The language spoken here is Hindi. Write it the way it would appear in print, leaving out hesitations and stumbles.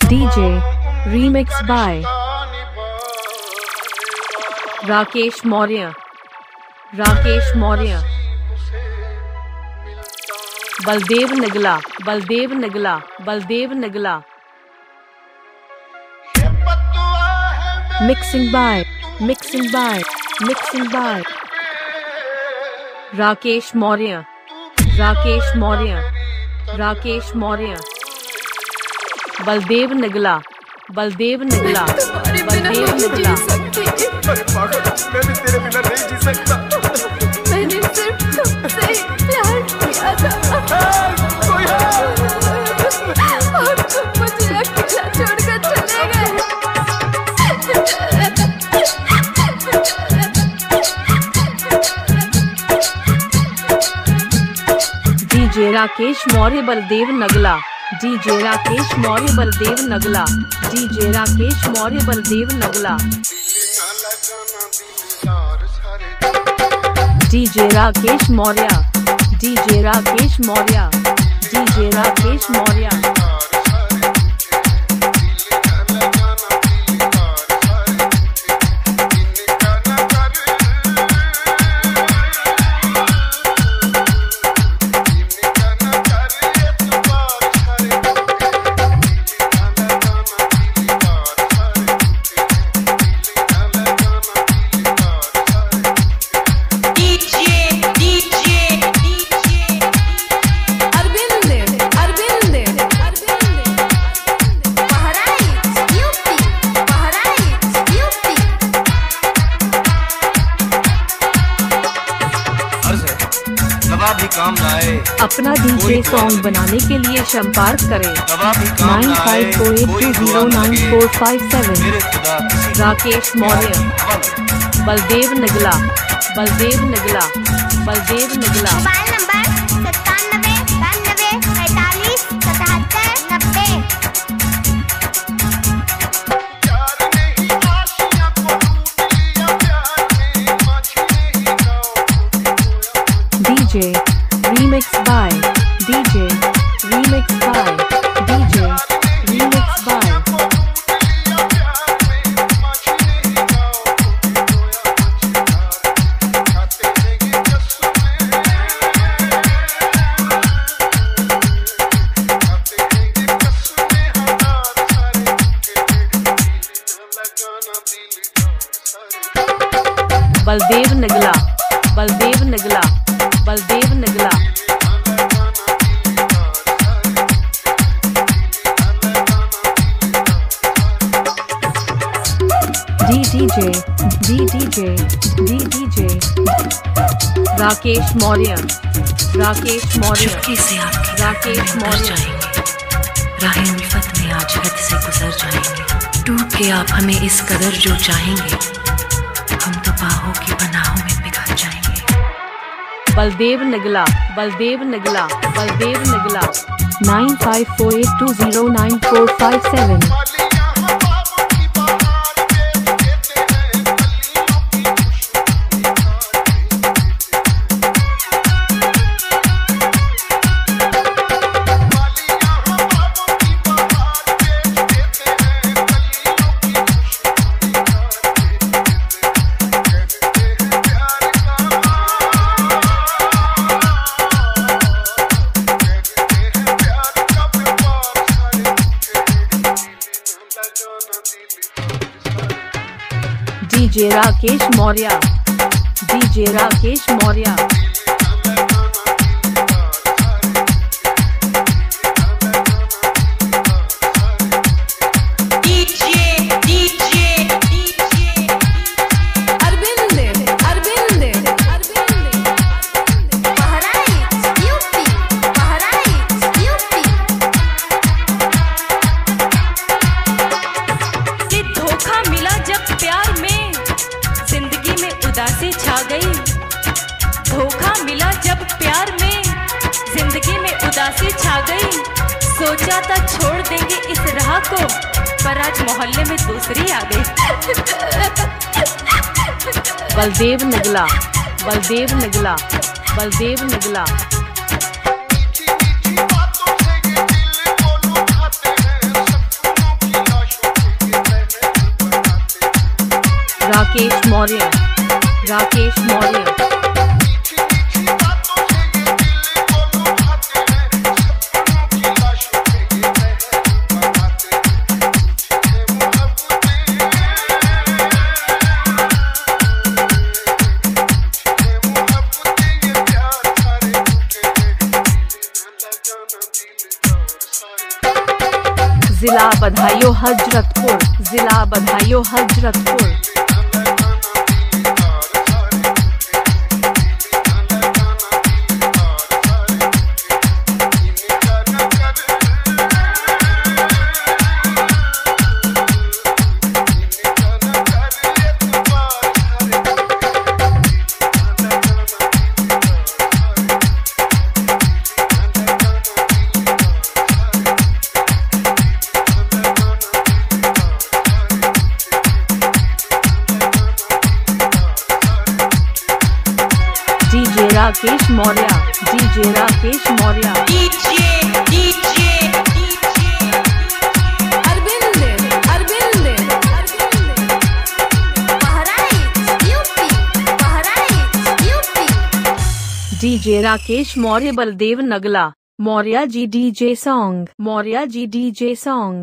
DJ remix by Rakesh Maurya. Rakesh Maurya. Baldev Nagla. Baldev Nagla. Baldev Nagla. Mixing by Rakesh Maurya. Rakesh Maurya. Rakesh Maurya. Baldev Nagla. Baldev Nagla. Baldev Nagla. अरे पागल, मैं भी तेरे बिना नहीं जी सकता। मैंने सिर्फ तुमसे प्यार किया था। कोई है? और तुम मुझे अकेला छोड़कर चले गए। DJ Rakesh Maurya Baldev Nagla. DJ Rakesh Maurya Baldev Nagla. DJ Rakesh Maurya Baldev Nagla. DJ Rakesh Maurya. DJ Rakesh Maurya. DJ Rakesh Maurya. अपना डीजे सॉन्ग बनाने के लिए संपर्क करें 9548209457। Rakesh Maurya. Baldev Nagla. Baldev Nagla. Baldev Nagla. Mobile number 97 DJ remix by DJ remix by DJ remix by Baldev Nagla. Baldev Nagla. Baldev Nagla. DDJ Rakesh Maurya. Rakesh Maurya. चुपके से आपके राकेश मौर्य। राहें उल्फत में आज हद से गुजर जाएंगे। टूट के आप हमें इस कदर जो चाहेंगे, हम तो बाहों की पनाहों में पिघल जाएंगे। Baldev Nagla. Baldev Nagla. Baldev Nagla. 9548209457। DJ Rakesh Maurya. DJ Rakesh Maurya. उदासी छा गई। धोखा मिला जब प्यार में, जिंदगी में उदासी छा गई। सोचा था छोड़ देंगे इस राह को, पर आज मोहल्ले में दूसरी आ गई। बलदेव नगला। बलदेव नगला। बलदेव नगला। राकेश मौर्य, राकेश मौर्य। जिला बधाइयो हजरतपुर, जिला Badhaiyo Hazratpur. DJ Rakesh Maurya, DJ Rakesh Maurya. Arvind, Arvind, Bahraich UP, Bahraich UP. DJ Rakesh Maurya, Baldev Nagla. Maurya ji DJ song, Maurya ji DJ song.